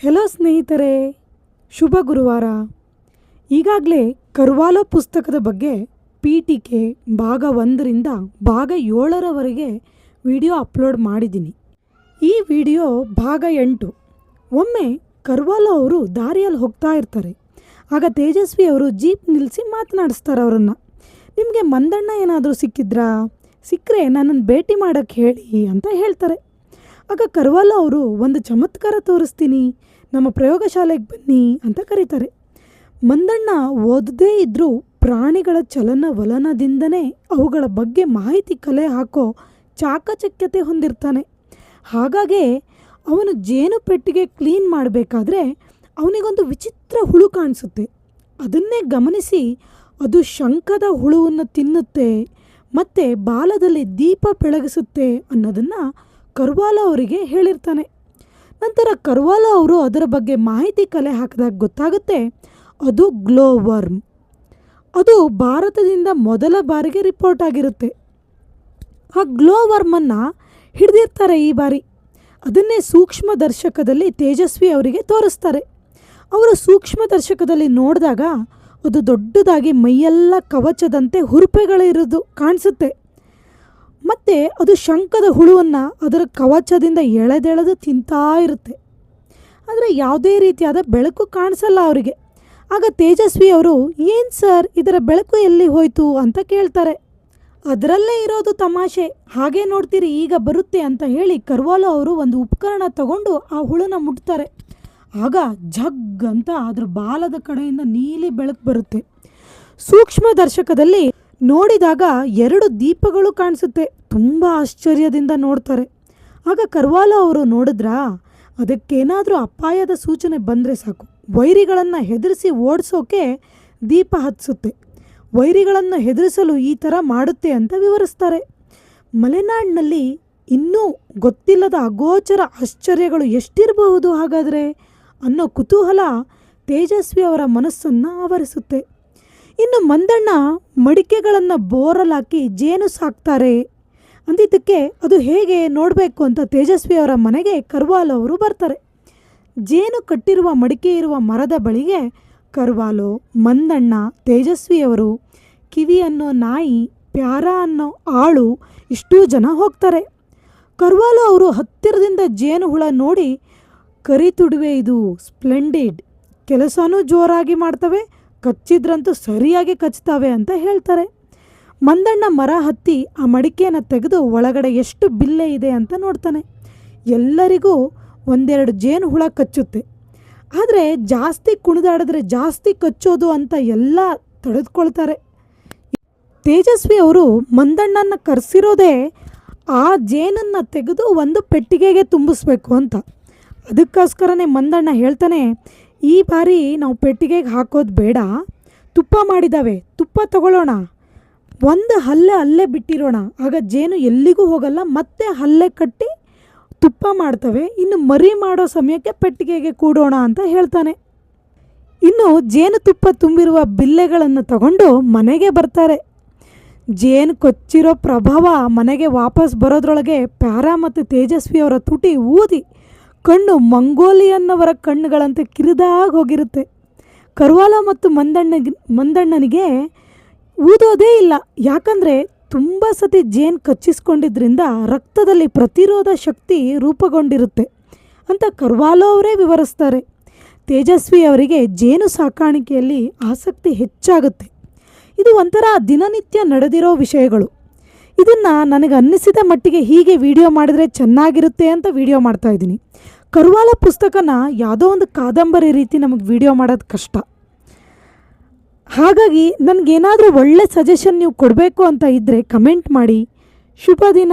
Hello ಸ್ನೇಹಿತರೆ, ಶುಭ ಗುರುವಾರ. ಈಗಾಗಲೇ ಕರ್ವಾಲೋ ಪುಸ್ತಕದ ಬಗ್ಗೆ ಪೀಠಿಕೆ ಭಾಗ 1ರಿಂದ ಭಾಗ 7ರವರೆಗೆ ವಿಡಿಯೋ ಅಪ್ಲೋಡ್ ಮಾಡಿದ್ದೀನಿ. ಈ ವಿಡಿಯೋ ಭಾಗ 8. ಒಮ್ಮೆ ಕರ್ವಾಲೋ ಅವರು ದಾರಿಯಲ್ಲಿ ಹೋಗ್ತಾ ಇರ್ತಾರೆ. ಆಗ ತೇಜಸ್ವಿ ಅವರು ಜೀಪ್ ನಿಲ್ಲಿಸಿ ಮಾತನಾಡಿಸ್ತಾರೆ ಅವರನ್ನು. ನಿಮಗೆ ಮಂದಣ್ಣ ಏನಾದರೂ ಸಿಕ್ಕಿದ್ರಾ? ಸಿಕ್ಕರೆ ನನ್ನನ್ನು ಭೇಟಿ ಮಾಡೋಕ್ಕೆ ಹೇಳಿ ಅಂತ ಹೇಳ್ತಾರೆ. ಆಗ ಕರ್ವಾಲೋ ಅವರು ಒಂದು ಚಮತ್ಕಾರ ತೋರಿಸ್ತೀನಿ, ನಮ್ಮ ಪ್ರಯೋಗಶಾಲೆಗೆ ಬನ್ನಿ ಅಂತ ಕರೀತಾರೆ. ಮಂದಣ್ಣ ಓದದೇ ಇದ್ದರೂ ಪ್ರಾಣಿಗಳ ಚಲನವಲನದಿಂದನೇ ಅವುಗಳ ಬಗ್ಗೆ ಮಾಹಿತಿ ಕಲೆ ಹಾಕೋ ಚಾಕಚಕ್ಯತೆ ಹೊಂದಿರ್ತಾನೆ. ಹಾಗಾಗಿ ಅವನು ಜೇನು ಪೆಟ್ಟಿಗೆ ಕ್ಲೀನ್ ಮಾಡಬೇಕಾದ್ರೆ ಅವನಿಗೊಂದು ವಿಚಿತ್ರ ಹುಳು ಕಾಣಿಸುತ್ತೆ. ಅದನ್ನೇ ಗಮನಿಸಿ ಅದು ಶಂಖದ ಹುಳುವನ್ನು ತಿನ್ನುತ್ತೆ ಮತ್ತು ಬಾಲದಲ್ಲಿ ದೀಪ ಬೆಳಗಿಸುತ್ತೆ ಅನ್ನೋದನ್ನು ಕರ್ವಾಲೋ ಅವರಿಗೆ ಹೇಳಿರ್ತಾನೆ. ನಂತರ ಕರ್ವಾಲೋ ಅವರು ಅದರ ಬಗ್ಗೆ ಮಾಹಿತಿ ಕಲೆ ಹಾಕಿದಾಗ ಗೊತ್ತಾಗುತ್ತೆ ಅದು ಗ್ಲೋ ವರ್ಮ್. ಅದು ಭಾರತದಿಂದ ಮೊದಲ ಬಾರಿಗೆ ರಿಪೋರ್ಟ್ ಆಗಿರುತ್ತೆ. ಆ ಗ್ಲೋ ವರ್ಮನ್ನು ಹಿಡಿದಿರ್ತಾರೆ ಈ ಬಾರಿ. ಅದನ್ನೇ ಸೂಕ್ಷ್ಮ ದರ್ಶಕದಲ್ಲಿ ತೇಜಸ್ವಿ ಅವರಿಗೆ ತೋರಿಸ್ತಾರೆ. ಅವರು ಸೂಕ್ಷ್ಮ ದರ್ಶಕದಲ್ಲಿ ನೋಡಿದಾಗ ಅದು ದೊಡ್ಡದಾಗಿ ಮೈಯೆಲ್ಲ ಕವಚದಂತೆ ಹುರುಪೆಗಳಿರೋದು ಕಾಣಿಸುತ್ತೆ. ಮತ್ತು ಅದು ಶಂಖದ ಹುಳುವನ್ನು ಅದರ ಕವಚದಿಂದ ಎಳೆದೆಳೆದು ತಿಂತಾ ಇರುತ್ತೆ. ಆದರೆ ಯಾವುದೇ ರೀತಿಯಾದ ಬೆಳಕು ಕಾಣಿಸಲ್ಲ ಅವರಿಗೆ. ಆಗ ತೇಜಸ್ವಿ ಅವರು, ಏನು ಸರ್ ಇದರ ಬೆಳಕು ಎಲ್ಲಿ ಹೋಯಿತು ಅಂತ ಕೇಳ್ತಾರೆ. ಅದರಲ್ಲೇ ಇರೋದು ತಮಾಷೆ, ಹಾಗೆ ನೋಡ್ತೀರಿ ಈಗ ಬರುತ್ತೆ ಅಂತ ಹೇಳಿ ಕರ್ವಾಲೋ ಅವರು ಒಂದು ಉಪಕರಣ ತಗೊಂಡು ಆ ಹುಳನ ಮುಟ್ತಾರೆ. ಆಗ ಜಗ್ ಅಂತ ಅದರ ಬಾಲದ ಕಡೆಯಿಂದ ನೀಲಿ ಬೆಳಕು ಬರುತ್ತೆ. ಸೂಕ್ಷ್ಮ ದರ್ಶಕದಲ್ಲಿ ನೋಡಿದಾಗ 2 ದೀಪಗಳು ಕಾಣಿಸುತ್ತೆ. ತುಂಬ ಆಶ್ಚರ್ಯದಿಂದ ನೋಡ್ತಾರೆ. ಆಗ ಕರ್ವಾಲೋ ಅವರು ನೋಡಿದ್ರಾ, ಅದಕ್ಕೇನಾದರೂ ಅಪಾಯದ ಸೂಚನೆ ಬಂದರೆ ಸಾಕು, ವೈರಿಗಳನ್ನು ಹೆದರಿಸಿ ಓಡಿಸೋಕೆ ದೀಪ ಹತ್ತಿಸುತ್ತೆ. ವೈರಿಗಳನ್ನು ಹೆದರಿಸಲು ಈ ಥರ ಮಾಡುತ್ತೆ ಅಂತ ವಿವರಿಸ್ತಾರೆ. ಮಲೆನಾಡಿನಲ್ಲಿ ಇನ್ನೂ ಗೊತ್ತಿಲ್ಲದ ಅಗೋಚರ ಆಶ್ಚರ್ಯಗಳು ಎಷ್ಟಿರಬಹುದು ಹಾಗಾದರೆ ಅನ್ನೋ ಕುತೂಹಲ ತೇಜಸ್ವಿ ಅವರ ಮನಸ್ಸನ್ನು ಆವರಿಸುತ್ತೆ. ಇನ್ನು ಮಂದಣ್ಣ ಮಡಿಕೆಗಳನ್ನು ಬೋರಲಾಕಿ ಜೇನು ಸಾಕ್ತಾರೆ ಅಂದಿದ್ದಕ್ಕೆ ಅದು ಹೇಗೆ ನೋಡಬೇಕು ಅಂತ ತೇಜಸ್ವಿ ಅವರ ಮನೆಗೆ ಕರ್ವಾಲೋ ಅವರು ಬರ್ತಾರೆ. ಜೇನು ಕಟ್ಟಿರುವ ಮಡಿಕೆ ಇರುವ ಮರದ ಬಳಿಗೆ ಕರ್ವಾಲೋ, ಮಂದಣ್ಣ, ತೇಜಸ್ವಿಯವರು, ಕಿವಿ ಅನ್ನೋ ನಾಯಿ, ಪ್ಯಾರ ಅನ್ನೋ ಆಳು ಇಷ್ಟೂ ಜನ ಹೋಗ್ತಾರೆ. ಕರ್ವಾಲೋ ಅವರು ಹತ್ತಿರದಿಂದ ಜೇನು ಹುಳ ನೋಡಿ, ಕರಿತುಡುವೆ ಇದು, ಸ್ಪ್ಲೆಂಡಿಡ್, ಕೆಲಸನೂ ಜೋರಾಗಿ ಮಾಡ್ತವೆ, ಕಚ್ಚಿದ್ರಂತೂ ಸರಿಯಾಗಿ ಕಚ್ತವೆ ಅಂತ ಹೇಳ್ತಾರೆ. ಮಂದಣ್ಣ ಮರ ಹತ್ತಿ ಆ ಮಡಿಕೆಯನ್ನು ತೆಗೆದು ಒಳಗಡೆ ಎಷ್ಟು ಬಿಲ್ಲೆ ಇದೆ ಅಂತ ನೋಡ್ತಾನೆ. ಎಲ್ಲರಿಗೂ 1-2 ಜೇನು ಹುಳ ಕಚ್ಚುತ್ತೆ. ಆದರೆ ಜಾಸ್ತಿ ಕುಣಿದಾಡಿದ್ರೆ ಜಾಸ್ತಿ ಕಚ್ಚೋದು ಅಂತ ಎಲ್ಲ ತಡೆದುಕೊಳ್ತಾರೆ. ತೇಜಸ್ವಿ ಅವರು ಮಂದಣ್ಣನ ಕರೆಸಿರೋದೇ ಆ ಜೇನನ್ನು ತೆಗೆದು ಒಂದು ಪೆಟ್ಟಿಗೆಗೆ ತುಂಬಿಸ್ಬೇಕು ಅಂತ. ಅದಕ್ಕೋಸ್ಕರನೇ ಮಂದಣ್ಣ ಹೇಳ್ತಾನೆ, ಈ ಬಾರಿ ನಾವು ಪೆಟ್ಟಿಗೆಗೆ ಹಾಕೋದು ಬೇಡ, ತುಪ್ಪ ಮಾಡಿದ್ದಾವೆ, ತುಪ್ಪ ತಗೊಳ್ಳೋಣ, ಒಂದು ಹಲ್ಲೆ ಅಲ್ಲೇ ಬಿಟ್ಟಿರೋಣ, ಆಗ ಜೇನು ಎಲ್ಲಿಗೂ ಹೋಗಲ್ಲ, ಮತ್ತೆ ಹಲ್ಲೆ ಕಟ್ಟಿ ತುಪ್ಪ ಮಾಡ್ತವೆ, ಇನ್ನು ಮರಿ ಮಾಡೋ ಸಮಯಕ್ಕೆ ಪೆಟ್ಟಿಗೆಗೆ ಕೂಡೋಣ ಅಂತ ಹೇಳ್ತಾನೆ. ಇನ್ನು ಜೇನುತುಪ್ಪ ತುಂಬಿರುವ ಬಿಲ್ಲೆಗಳನ್ನು ತಗೊಂಡು ಮನೆಗೆ ಬರ್ತಾರೆ. ಜೇನು ಕೊಚ್ಚಿರೋ ಪ್ರಭಾವ ಮನೆಗೆ ವಾಪಸ್ ಬರೋದ್ರೊಳಗೆ ಪ್ಯಾರ ಮತ್ತು ತೇಜಸ್ವಿಯವರ ತುಟಿ ಊದಿ ಕಣ್ಣು ಮಂಗೋಲಿಯನ್ನವರ ಕಣ್ಣುಗಳಂತೆ ಕಿರಿದಾಗಿ ಹೋಗಿರುತ್ತೆ. ಕರ್ವಾಲೋ ಮತ್ತು ಮಂದಣ್ಣನಿಗೆ ಊದೋದೇ ಇಲ್ಲ, ಯಾಕಂದರೆ ತುಂಬ ಸತಿ ಜೇನು ಕಚ್ಚಿಸ್ಕೊಂಡಿದ್ರಿಂದ ರಕ್ತದಲ್ಲಿ ಪ್ರತಿರೋಧ ಶಕ್ತಿ ರೂಪುಗೊಂಡಿರುತ್ತೆ ಅಂತ ಕರ್ವಾಲೋ ಅವರೇ ವಿವರಿಸ್ತಾರೆ. ತೇಜಸ್ವಿ ಅವರಿಗೆ ಜೇನು ಸಾಕಾಣಿಕೆಯಲ್ಲಿ ಆಸಕ್ತಿ ಹೆಚ್ಚಾಗುತ್ತೆ. ಇದು ಒಂಥರ ದಿನನಿತ್ಯ ನಡೆದಿರೋ ವಿಷಯಗಳು. ಇದನ್ನು ನನಗೆ ಅನ್ನಿಸಿದ ಮಟ್ಟಿಗೆ ಹೀಗೆ ವಿಡಿಯೋ ಮಾಡಿದರೆ ಚೆನ್ನಾಗಿರುತ್ತೆ ಅಂತ ವಿಡಿಯೋ ಮಾಡ್ತಾಯಿದ್ದೀನಿ. ಕರ್ವಾಲೋ ಪುಸ್ತಕನ ಯಾವುದೋ ಒಂದು ಕಾದಂಬರಿ ರೀತಿ ನಮಗೆ ವಿಡಿಯೋ ಮಾಡೋದು ಕಷ್ಟ. ಹಾಗಾಗಿ ನನಗೇನಾದರೂ ಒಳ್ಳೆ ಸಜೆಷನ್ ನೀವು ಕೊಡಬೇಕು ಅಂತ ಇದ್ದರೆ ಕಮೆಂಟ್ ಮಾಡಿ. ಶುಭ ದಿನ.